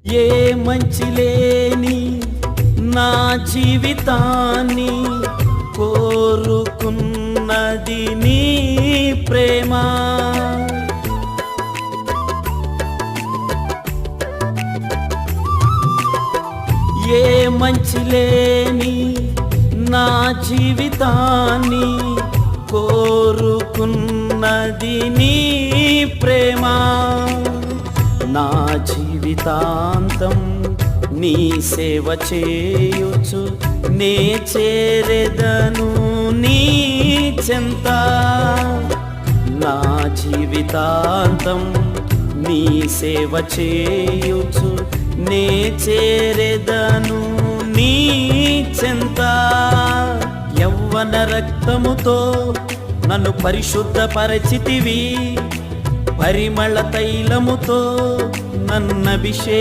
ఏ మంచి లేని నా జీవితాన్ని కోరుకున్నది నీ ప్రేమ. ఏ మంచి లేని నా జీవితాన్ని కోరుకున్నది నీ ప్రేమ. నా జీవితాంతం నీ సేవ చేయుచు నే చేరెదను నీ చెంత. నా జీవితాంతం నీ సేవ చేయుచు నే చేరెదను నీ చెంత. యవ్వన రక్తముతో నన్ను పరిశుద్ధపరచితివి, పరిమళ తైలముతో నన్నభిషేకించితివి.